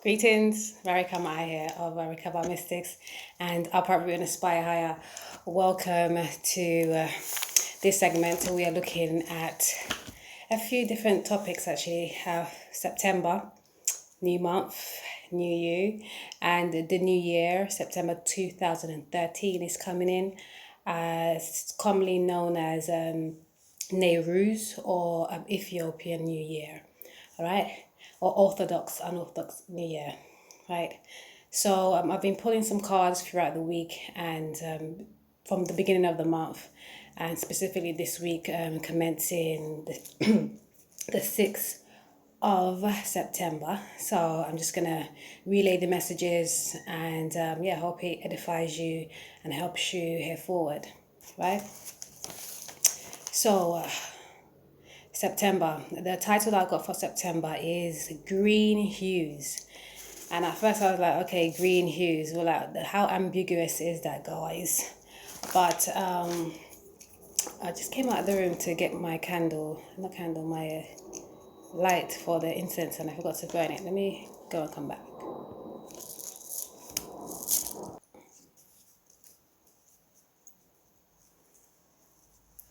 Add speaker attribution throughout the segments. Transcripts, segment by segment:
Speaker 1: Greetings, RaReKaBaMystics here of RaReKaBaMystics and Apparel and Aspire Higher. Welcome to this segment. We are looking at a few different topics actually. September, new month, new you, and the new year, September 2013 is coming in. It's commonly known as Nehru's or Ethiopian New Year. All right, or unorthodox New Year, right? So I've been pulling some cards throughout the week and from the beginning of the month, and specifically this week, commencing the 6th of September. So I'm just gonna relay the messages and hope it edifies you and helps you here forward, right? So September. The title that I got for September is Green Hues. And at first I was like, okay, green hues. Well, how ambiguous is that, guys? But I just came out of the room to get my my light for the incense, and I forgot to burn it. Let me go and come back.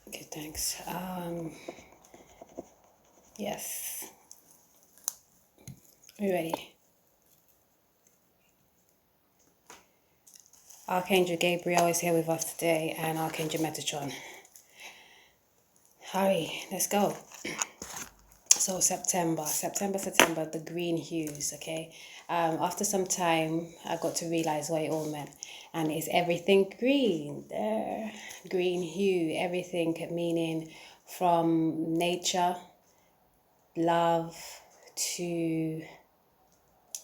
Speaker 1: Okay, thanks. Yes. Are you ready? Archangel Gabriel is here with us today, and Archangel Metatron. Hurry, let's go. So September, the green hues, okay? After some time, I got to realize what it all meant. And it's everything green, there. Green hue, everything meaning from nature, love, to,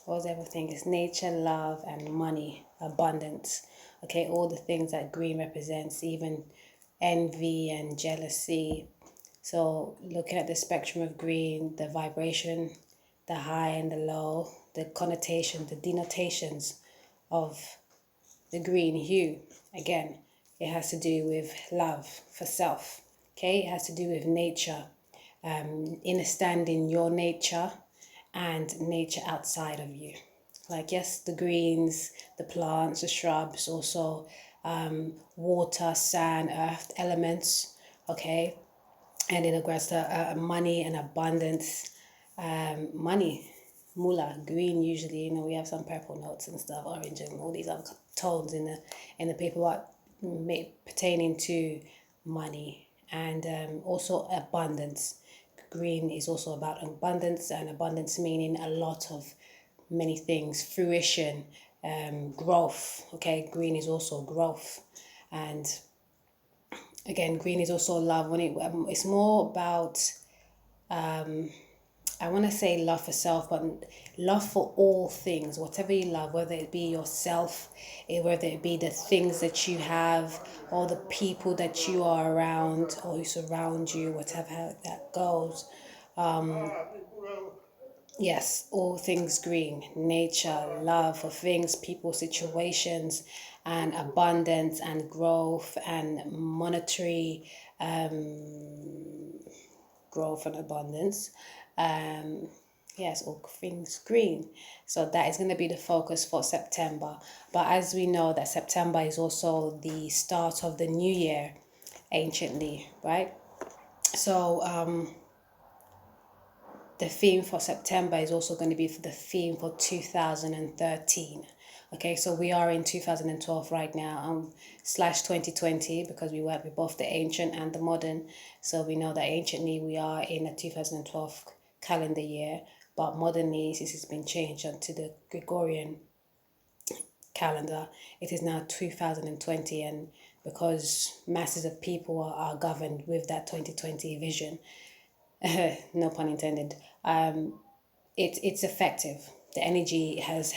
Speaker 1: what was everything? It's nature, love, and money, abundance. Okay, all the things that green represents, even envy and jealousy. So looking at the spectrum of green, the vibration, the high and the low, the connotation, the denotations of the green hue. Again, it has to do with love for self. Okay, it has to do with nature, understanding your nature and nature outside of you. Like, yes, the greens, the plants, the shrubs, also water, sand, earth, elements, okay? And in regards to money and abundance, money, moolah, green usually, we have some purple notes and stuff, orange and all these other tones in the paperwork pertaining to money and also abundance. Green is also about abundance, and abundance meaning a lot of many things, fruition, growth. Okay, green is also growth, and again, green is also love. When it's more about I want to say love for self, but love for all things, whatever you love, whether it be yourself, whether it be the things that you have, or the people that you are around, or who surround you, whatever that goes. Yes, all things green, nature, love for things, people, situations, and abundance and growth and monetary growth and abundance. Yes, all things green. So that is going to be the focus for September. But as we know that September is also the start of the new year anciently, right? So the theme for September is also going to be for the theme for 2013. Okay, so we are in 2012 right now, slash 2020, because we work with both the ancient and the modern. So we know that anciently we are in a 2012 calendar year, but modernly, since it's been changed onto the Gregorian calendar, it is now 2020, and because masses of people are governed with that 2020 vision, no pun intended, it's effective. The energy has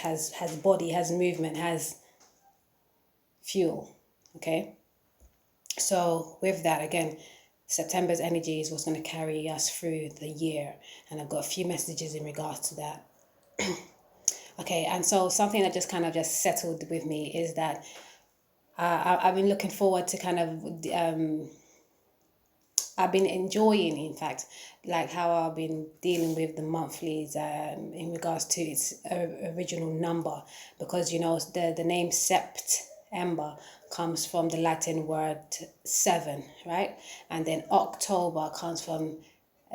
Speaker 1: body, has movement, has fuel. Okay, so with that, again, September's energy is what's going to carry us through the year, and I've got a few messages in regards to that. Okay, and so something that just kind of just settled with me is that I've been looking forward to kind of I've been enjoying, in fact, like how I've been dealing with the monthlies in regards to its original number, because you know the name September comes from the Latin word seven, right? And then October comes from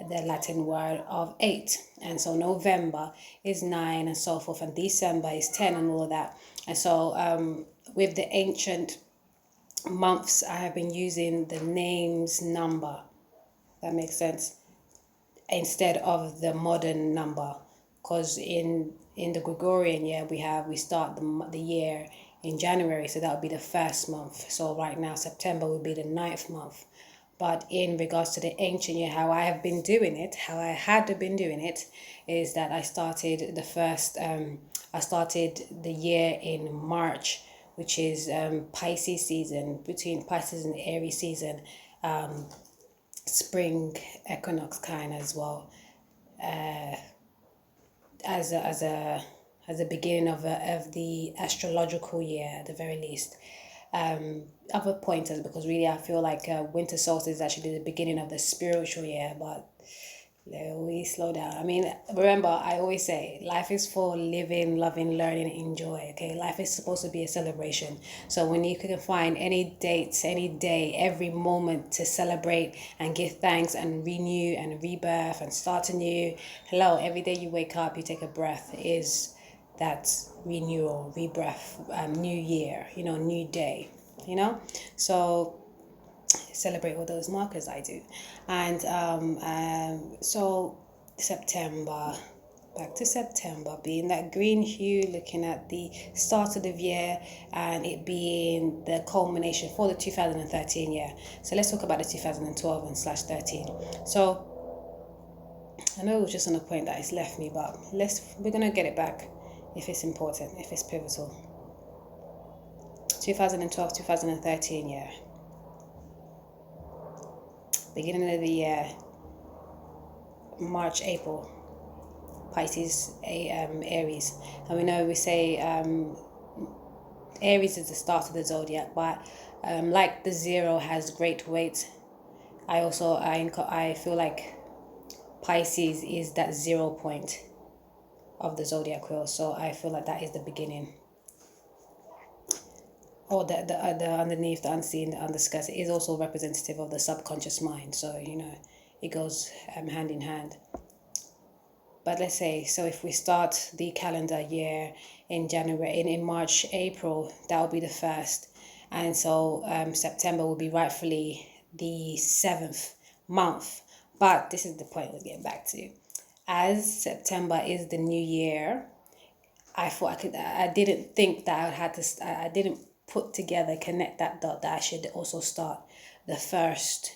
Speaker 1: the Latin word of 8, and so November is 9 and so forth, and December is 10 and all of that. And so with the ancient months, I have been using the name's number. That makes sense, instead of the modern number, because in the Gregorian year we start the year in January, so that would be the first month. So right now September would be the 9th month. But in regards to the ancient year, how I have been doing it, how I had been doing it, is that I started the year in March, which is Pisces season, between Pisces and Aries season, spring equinox kind as well, as a beginning of the astrological year at the very least. Other pointers, because really I feel like winter solstice is actually the beginning of the spiritual year, but we slow down. I mean, remember, I always say life is for living, loving, learning, enjoy. Okay, life is supposed to be a celebration. So when you can find any dates, any day, every moment to celebrate and give thanks and renew and rebirth and start anew. Hello, every day you wake up, you take a breath, is that renewal, rebirth, new year, new day, so celebrate all those markers. I do. And so September, back to September, being that green hue, looking at the start of the year and it being the culmination for the 2013 year. So let's talk about the 2012 and /13. So I know it was just on a point that it's left me, but we're gonna get it back if it's important, if it's pivotal. 2012, 2013 year. Beginning of the year, March, April, Pisces, Aries. And we know we say Aries is the start of the zodiac, but like the 0 has great weight, I feel like Pisces is that 0 point of the zodiac wheel. So I feel like that is the beginning. Or the underneath, the unseen, the underskirt, it is also representative of the subconscious mind. So, it goes hand in hand. But let's say, so if we start the calendar year in January, in March, April, that will be the 1st. And so September will be rightfully the 7th month. But this is the point we're getting back to. As September is the new year, I didn't think that I didn't connect that dot, that I should also start the 1st.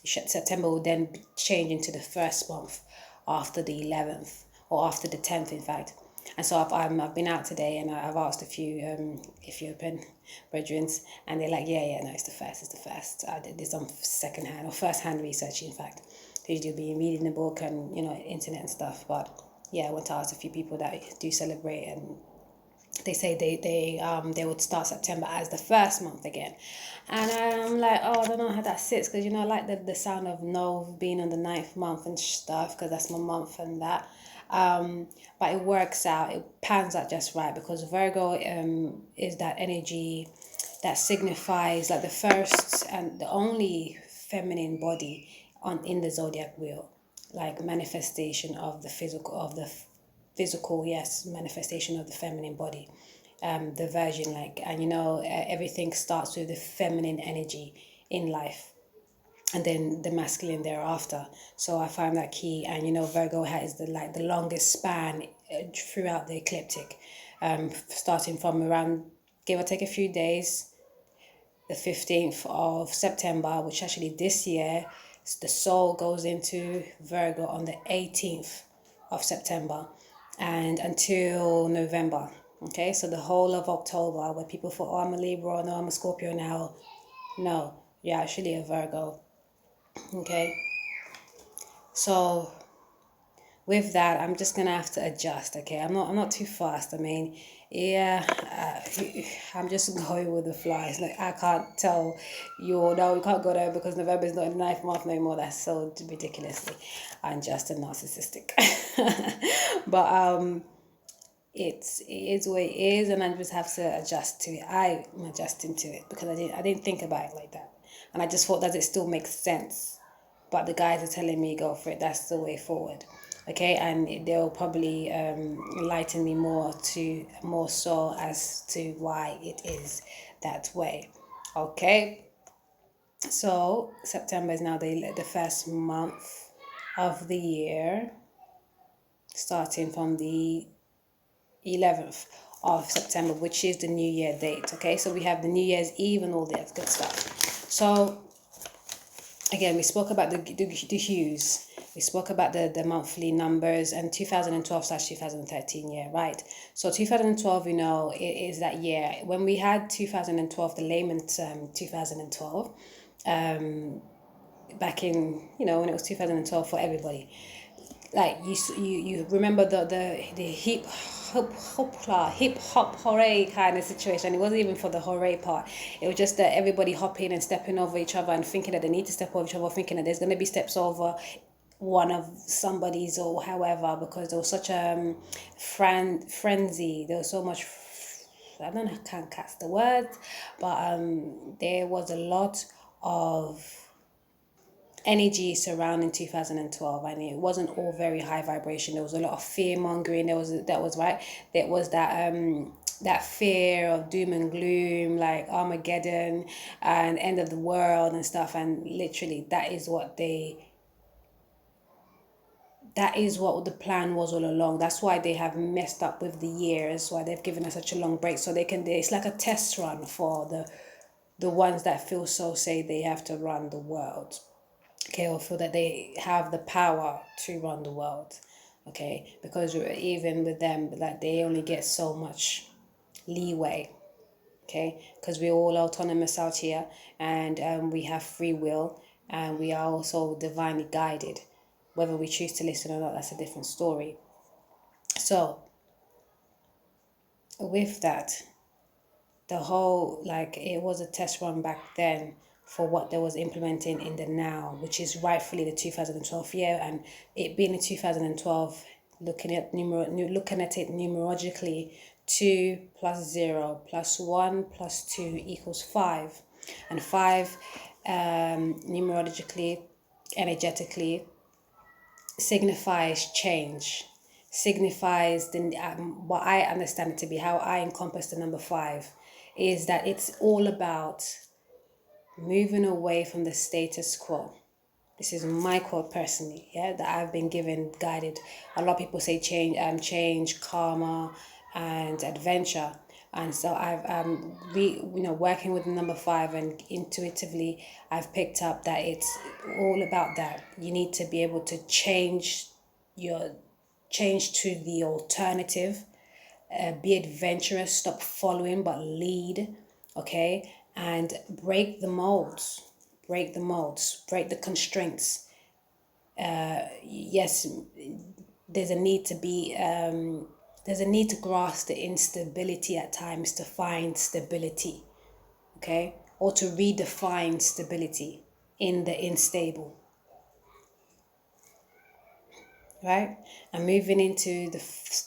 Speaker 1: September will then change into the 1st month after the 11th, or after the 10th, in fact. And so I've been out today and I've asked a few Ethiopian brethren, and they're like, yeah, no, it's the 1st. I did some second-hand or first-hand research, in fact. Usually been reading the book and, internet and stuff. But yeah, I went to ask a few people that do celebrate, and they say they would start September as the 1st month again. And I'm like, I don't know how that sits, because I like the sound of Nov being on the 9th month and stuff, because that's my month and that. But it works out, it pans out just right, because Virgo is that energy that signifies like the first and the only feminine body in the zodiac wheel, like manifestation of the physical, yes, manifestation of the feminine body, the virgin, and everything starts with the feminine energy in life, and then the masculine thereafter. So I find that key, and Virgo has the longest span throughout the ecliptic, starting from around, give or take a few days, the 15th of September, which actually this year the soul goes into Virgo on the 18th of September, and until November. Okay, so the whole of October, where people thought, I'm a Libra, no, I'm a Scorpio now. No, you're actually a Virgo. Okay, so with that, I'm just gonna have to adjust. Okay, I'm not too fast. I mean, yeah, I'm just going with the flow. It's like I can't tell you all, no, we can't go there because November is not a ninth month no more. That's so ridiculously unjust and narcissistic. But it is what it is, and I just have to adjust to it. I'm adjusting to it because I didn't think about it like that, and I just thought, does it still make sense? But the guys are telling me go for it. That's the way forward. Okay, and they'll probably enlighten me more so as to why it is that way. Okay, so September is now the first month of the year, starting from the 11th of September, which is the New Year date. Okay, so we have the New Year's Eve and all that good stuff. So again, we spoke about the hues. We spoke about the monthly numbers and 2012/2013 year, right? So 2012, you know, it is that year. When we had 2012, the layman's 2012, back in, you know, when it was 2012 for everybody. Like you remember the hip hop hooray kind of situation. It wasn't even for the hooray part. It was just that everybody hopping and stepping over each other and thinking that they need to step over each other, thinking that there's going to be steps over one of somebody's or however, because there was such a frenzy. There was so much, I don't know, I can't catch the words, but there was a lot of energy surrounding 2012, and it wasn't all very high vibration. There was a lot of fear mongering. There was that fear of doom and gloom, like Armageddon and end of the world and stuff. And literally, that is what the plan was all along. That's why they have messed up with the years. Why they've given us such a long break, so it's like a test run for the ones that feel so say they have to run the world. Okay, or feel that they have the power to run the world. Okay, because even with them, like, they only get so much leeway. Okay, because we're all autonomous out here, and we have free will, and we are also divinely guided. Whether we choose to listen or not, that's a different story. So with that, the whole, like, it was a test run back then for what they was implementing in the now, which is rightfully the 2012 year, and it being in 2012, looking at it numerologically, 2 plus 0 plus 1 plus 2 equals 5, and 5 numerologically, energetically, signifies change, signifies what I understand it to be, how I encompass the number 5, is that it's all about moving away from the status quo. This is my quote personally, yeah, that I've been given, guided. A lot of people say change, karma, and adventure. And so I've working with the number 5, and intuitively I've picked up that it's all about that. You need to be able to change to the alternative, be adventurous, stop following but lead, okay, and break the molds, break the constraints. Yes, there's a need to grasp the instability at times to find stability, okay, or to redefine stability in the unstable. Right, and moving into the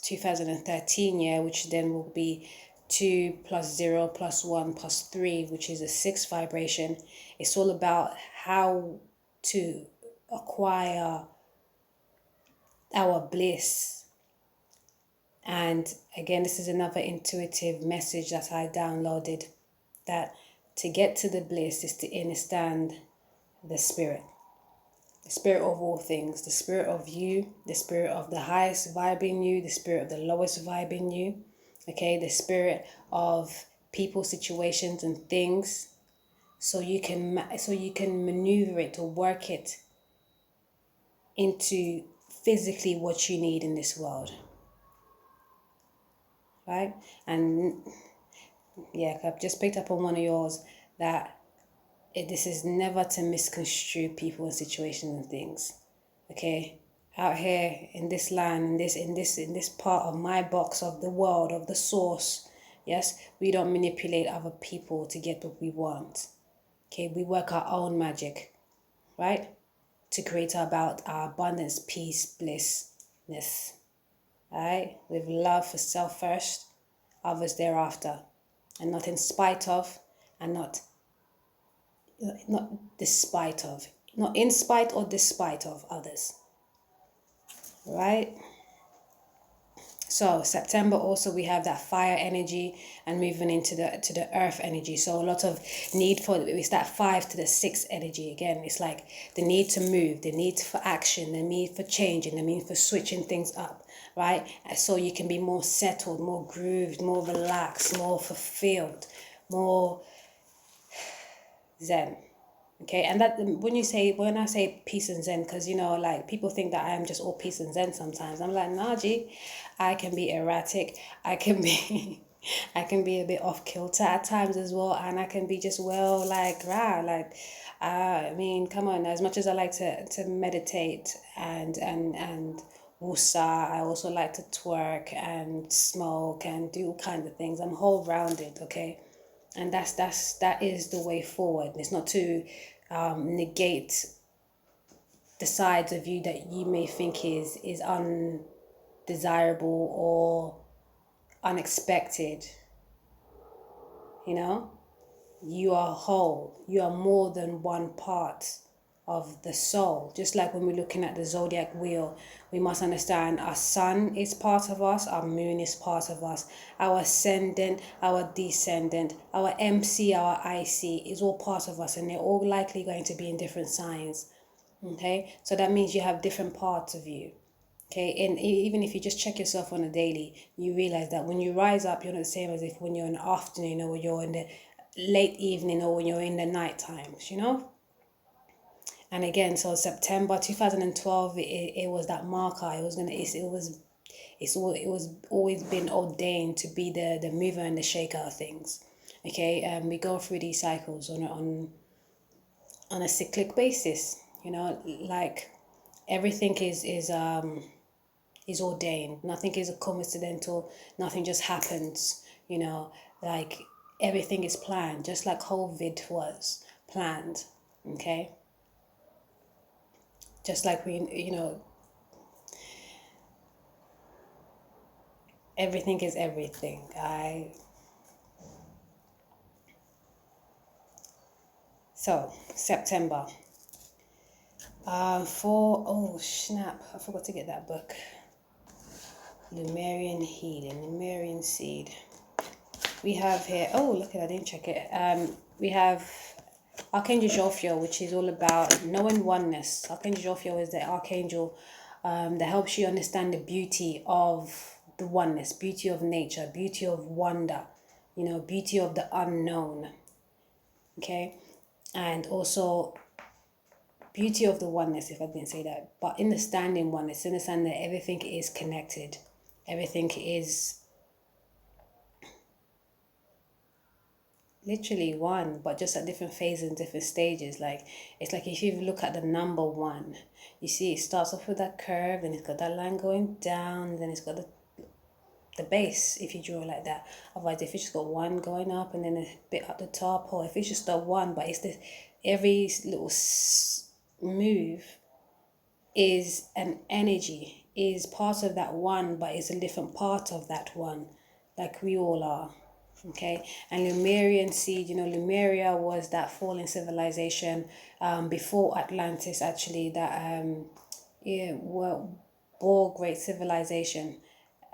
Speaker 1: 2013 year, which then will be 2 plus 0 plus 1 plus 3, which is a 6 vibration. It's all about how to acquire our bliss. And again, this is another intuitive message that I downloaded, that to get to the bliss is to understand the spirit. The spirit of all things, the spirit of you, the spirit of the highest vibe in you, the spirit of the lowest vibe in you, okay, the spirit of people, situations, and things, so you can maneuver it or work it into physically what you need in this world, right? And yeah, I've just picked up on one of yours that this is never to misconstrue people and situations and things. Okay, out here in this land, in this part of my box of the world, of the source. Yes, we don't manipulate other people to get what we want. Okay, we work our own magic, right? To create about our abundance, peace, blissness. Alright? With love for self first, others thereafter. And not in spite of, and not despite of. Not in spite or despite of others. Right? So September also we have that fire energy and moving into the earth energy. So a lot of need for, it's that 5 to the 6 energy again. It's like the need to move, the need for action, the need for changing, the need for switching things up, right? So you can be more settled, more grooved, more relaxed, more fulfilled, more zen. Okay, and that when I say peace and zen, because like people think that I am just all peace and zen sometimes. I'm like, nah, G, I can be erratic. I can be I can be a bit off kilter at times as well, and I can be just I mean, come on, as much as I like to meditate and woosah, I also like to twerk and smoke and do all kinds of things. I'm whole rounded, okay? And that is the way forward. It's not to negate the sides of you that you may think is undesirable or unexpected. You are whole. You are more than one part of the soul. Just like when we're looking at the zodiac wheel, we must understand our sun is part of us, our moon is part of us, our ascendant, our descendant, our MC, our IC is all part of us, and they're all likely going to be in different signs. Okay, so that means you have different parts of you. Okay, and even if you just check yourself on a daily, you realize that when you rise up, you're not the same as if when you're in the afternoon or when you're in the late evening or when you're in the night times, And again, so September 2012, it was that marker. It was always been ordained to be the mover and the shaker of things. Okay, we go through these cycles on a cyclic basis. Like everything is ordained. Nothing is a coincidental. Nothing just happens. Like everything is planned, just like COVID was planned. Okay. Just like everything is everything. So September. Oh snap! I forgot to get that book. Lemurian Healing, Lemurian Seed. We have here. Oh, look at that! I didn't check it. We have Archangel Jophiel, which is all about knowing oneness. Archangel Jophiel is the archangel that helps you understand the beauty of the oneness, beauty of nature, beauty of wonder, beauty of the unknown. Okay, and also beauty of the oneness, if I didn't say that, but understanding oneness, understand that everything is connected, everything is literally one, but just at different phases and different stages. Like it's like if you look at the number 1, you see it starts off with that curve, then it's got that line going down, then it's got the base if you draw it like that. Otherwise, if you just got 1 going up and then a bit at the top, or if it's just a 1, but it's this every little move is an energy, is part of that 1, but it's a different part of that 1, like we all are. Okay, and Lemurian seed, Lemuria was that fallen civilization before Atlantis, actually, that bore great civilization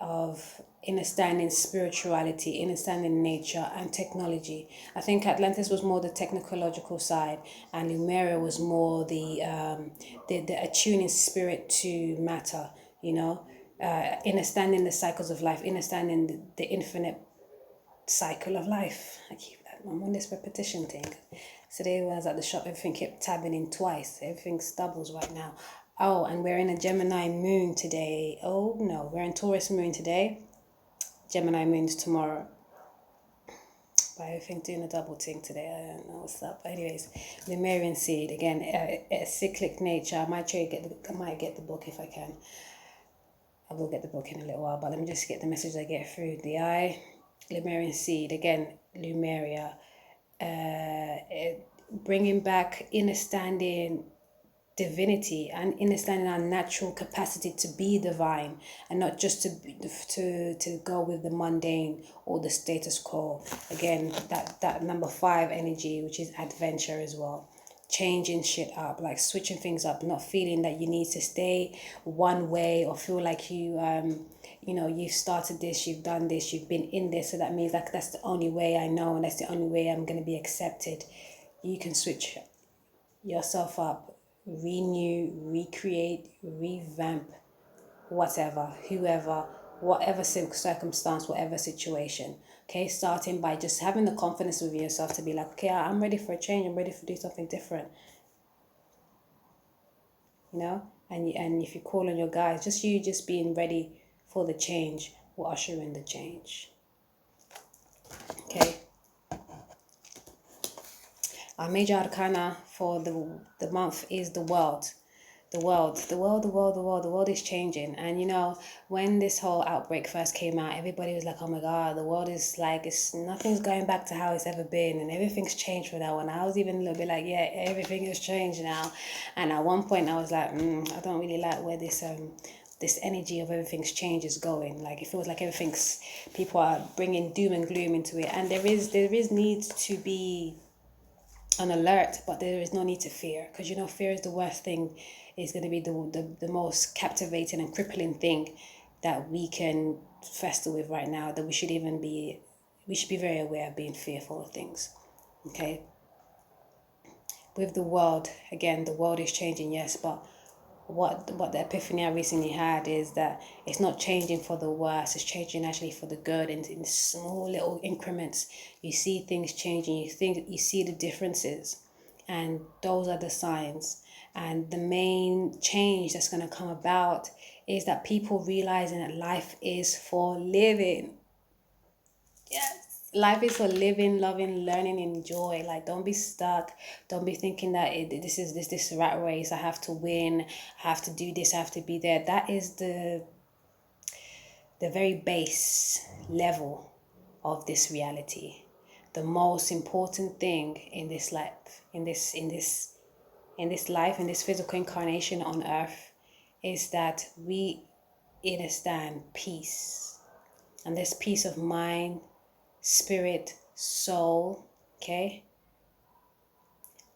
Speaker 1: of understanding spirituality, understanding nature and technology. I think Atlantis was more the technological side, and Lemuria was more the attuning spirit to matter. Understanding the cycles of life, understanding the infinite cycle of life. I'm on this repetition thing. Today when I was at the shop, everything kept tabbing in twice. Everything's doubles right now. Oh, and we're in a Gemini moon today. Oh no, we're in Taurus moon today. Gemini moon's tomorrow. By everything doing a double thing today. I don't know what's up. Anyways, Lemurian seed again, a cyclic nature. I might get the book if I can. I will get the book in a little while, but let me just get the message I get through the eye. Lemurian seed again, Lemuria, bringing back understanding divinity and understanding our natural capacity to be divine and not just to go with the mundane or the status quo. Again, that number 5 energy, which is adventure as well, changing shit up, like switching things up, not feeling that you need to stay one way or feel like you've started this, you've done this, you've been in this, so that means like that's the only way I know and that's the only way I'm going to be accepted. You can switch yourself up, renew, recreate, revamp, whatever, whoever, whatever circumstance, whatever situation. Okay, starting by just having the confidence within yourself to be like, okay, I'm ready for a change, I'm ready to do something different. You know, and if you call on your guides, just being ready for the change will usher in the change. Okay. Our major arcana for the month is the world. The world is changing. And you know, when this whole outbreak first came out, everybody was like, oh my God, the world is like, nothing's going back to how it's ever been, and everything's changed for that one. I was even a little bit like, yeah, everything has changed now. And at one point I was like, I don't really like where this energy of everything's change is going. Like, it feels like people are bringing doom and gloom into it. And there is need to be an alert, but there is no need to fear, because you know, fear is the worst thing. It's going to be the most captivating and crippling thing that we can fester with right now, that we should be very aware of being fearful of things. Okay, with the world, again, the world is changing, yes, but what the epiphany I recently had is that it's not changing for the worse, it's changing actually for the good. And in small little increments you see things changing, you see the differences, and those are the signs. And the main change that's going to come about is that people realizing that life is for living. Yes. Life is for living, loving, learning, enjoy. Like, don't be stuck. Don't be thinking that this is this rat race. I have to win. I have to do this. I have to be there. That is the very base level of this reality. The most important thing in this life, in this life, in this physical incarnation on earth, is that we understand peace. And this peace of mind, spirit, soul, okay,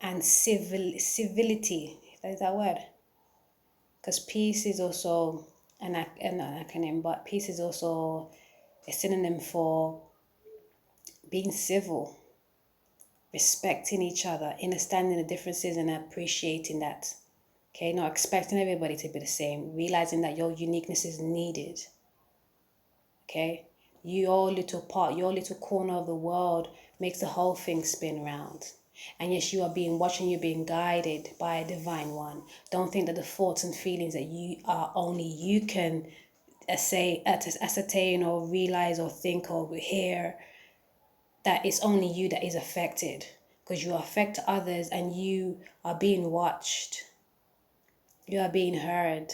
Speaker 1: and civility. Is that word? Because peace is also an acronym, but peace is also a synonym for being civil, respecting each other, understanding the differences and appreciating that. Okay, not expecting everybody to be the same, realizing that your uniqueness is needed. Okay, your little part, your little corner of the world makes the whole thing spin round. And yes, you are being watched and you're being guided by a divine one. Don't think that the thoughts and feelings that only you can ascertain or realize or think or hear, that it's only you that is affected, because you affect others and you are being watched. You are being heard.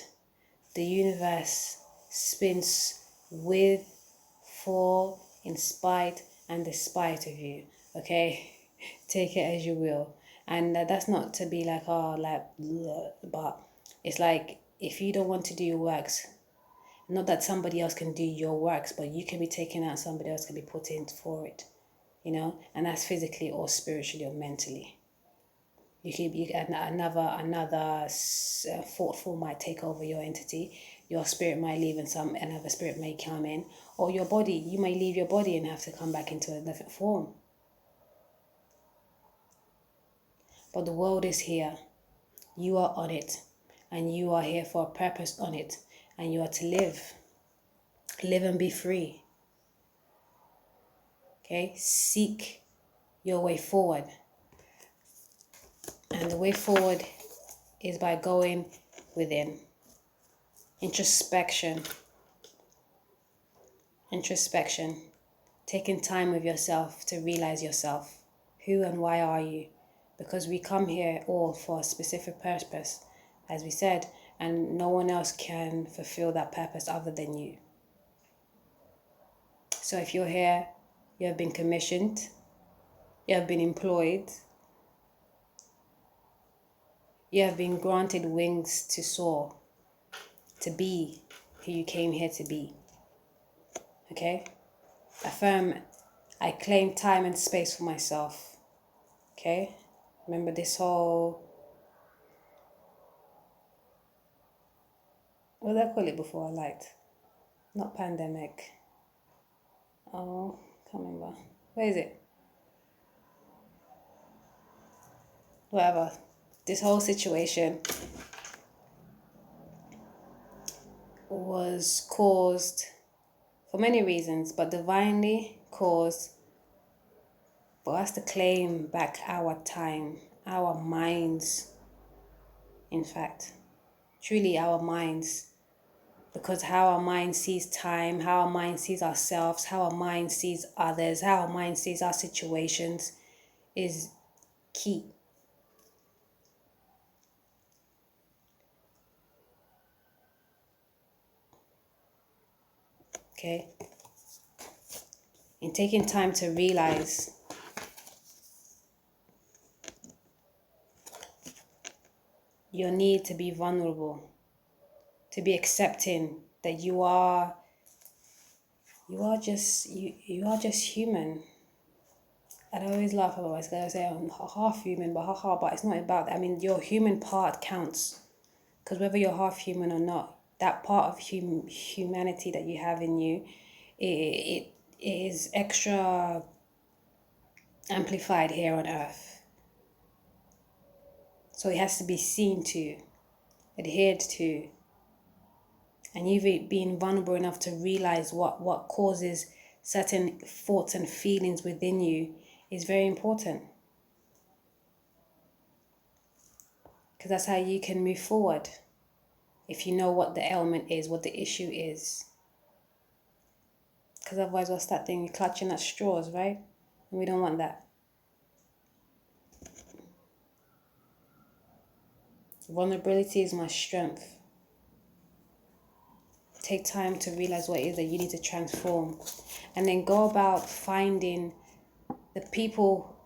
Speaker 1: The universe spins with, for, in spite and despite of you. Okay, take it as you will. And that's not to be like, oh, like, but it's like, if you don't want to do your works, not that somebody else can do your works, but you can be taken out, somebody else can be put in for it, you know, and that's physically or spiritually or mentally. You can be another thought form might take over your entity. Your spirit might leave and another spirit may come in, or your body, you may leave your body and have to come back into a different form. But the world is here. You are on it, and you are here for a purpose on it, and you are to live and be free. Okay, seek your way forward. And the way forward is by going within. Introspection. taking time with yourself to realize yourself. Who and why are you? Because we come here all for a specific purpose, as we said, and no one else can fulfill that purpose other than you. So if you're here, you have been commissioned, you have been employed, you have been granted wings to soar, to be who you came here to be. Okay? Affirm, I claim time and space for myself. Okay? Remember this whole, what did I call it before? I liked, not pandemic. Oh, can't remember. Where is it? Whatever. This whole situation was caused for many reasons, but divinely caused for us to claim back our time, our minds, in fact, truly our minds. Because how our mind sees time, how our mind sees ourselves, how our mind sees others, how our mind sees our situations is key. Okay? In taking time to realize your need to be vulnerable, to be accepting that you are just human. And I always laugh about this. I say I'm half human, but it's not about that. I mean, your human part counts, because whether you're half human or not, that part of humanity that you have in you, it is extra amplified here on earth. So it has to be seen to, adhered to. And you've been vulnerable enough to realize what causes certain thoughts and feelings within you is very important. Because that's how you can move forward. If you know what the ailment is, what the issue is. Because otherwise what's that thing? You're clutching at straws, right? And we don't want that. Vulnerability is my strength. Take time to realize what it is that you need to transform. And then go about finding the people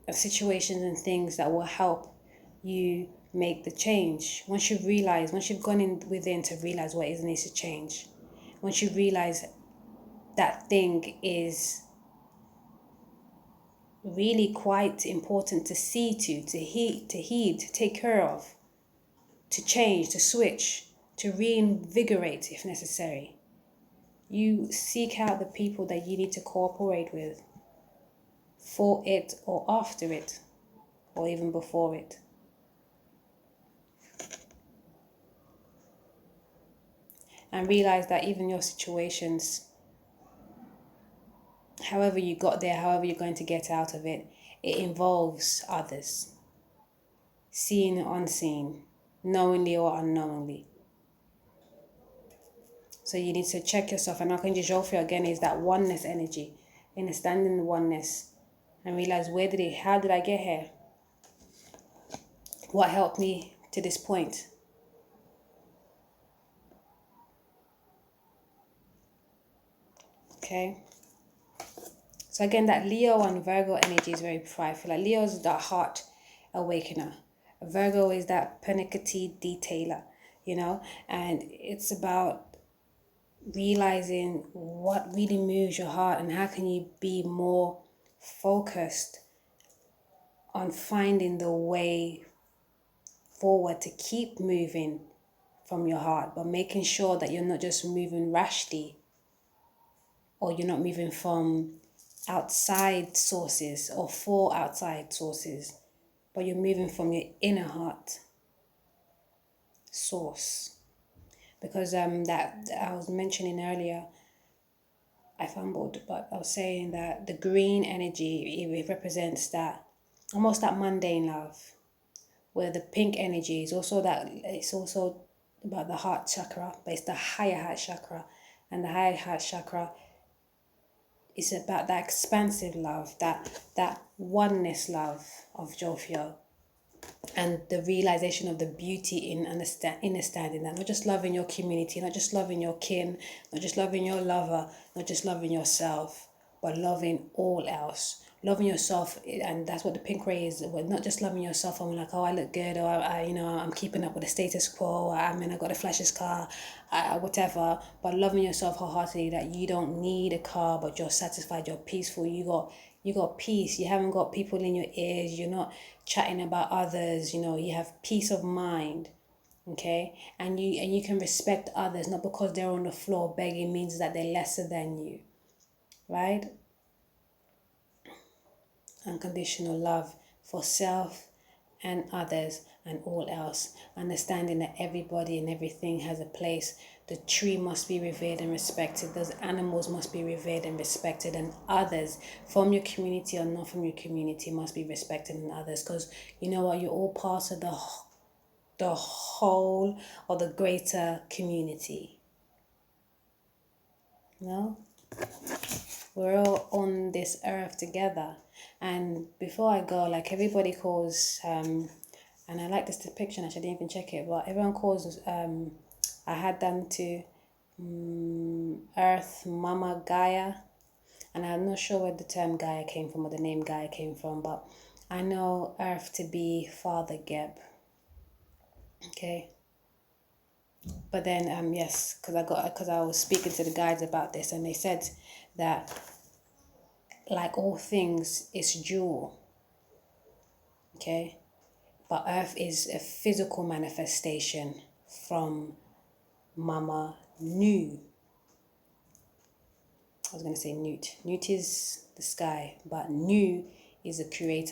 Speaker 1: and situations and things that will help you make the change. Once you've gone in within to realize what it is that needs to change. Once you realize that thing is really quite important to see to heed, to take care of, to change, to switch, to reinvigorate if necessary. You seek out the people that you need to cooperate with for it or after it or even before it. And realize that even your situations, however you got there, however you're going to get out of it, it involves others. Seen or unseen, knowingly or unknowingly. So you need to check yourself. And Archangel Jophiel again is that oneness energy. Understanding the oneness. And realize how did I get here? What helped me to this point? Okay. So again, that Leo and Virgo energy is very prideful. Like Leo is that heart awakener. Virgo is that pernickety detailer, and it's about realizing what really moves your heart and how can you be more focused on finding the way forward to keep moving from your heart, but making sure that you're not just moving rashly or you're not moving from outside sources or for outside sources, but you're moving from your inner heart source. Because that I was mentioning earlier, I fumbled, but I was saying that the green energy, it represents that, almost that mundane love, where the pink energy is also that, it's also about the heart chakra, but it's the higher heart chakra. And the higher heart chakra it's about that expansive love, that oneness love of Jofio, and the realization of the beauty in understanding that, not just loving your community, not just loving your kin, not just loving your lover, not just loving yourself, but loving all else. Loving yourself, and that's what the pink ray is. Well, not just loving yourself. I'm like, oh, I look good, or I'm keeping up with the status quo. I got the flashiest car, whatever. But loving yourself wholeheartedly, that you don't need a car, but you're satisfied, you're peaceful. You got peace. You haven't got people in your ears. You're not chatting about others. You have peace of mind. Okay, and you can respect others, not because they're on the floor begging means that they're lesser than you, right? Unconditional love for self and others and all else. Understanding that everybody and everything has a place. The tree must be revered and respected. Those animals must be revered and respected. And others from your community or not from your community must be respected, and others. Because you know what? You're all part of the whole or the greater community. No? We're all on this earth together. And before I go, like everybody calls, and I like this depiction, I didn't even check it, but everyone calls, I had them to Earth Mama Gaia. And I'm not sure where the term Gaia came from or the name Gaia came from, but I know Earth to be Father Geb. Okay. But then, yes, because I was speaking to the guides about this, and they said that, like all things, it's dual. Okay, but Earth is a physical manifestation from Mama Nu. I was going to say Newt. Newt is the sky, but Nu is the creator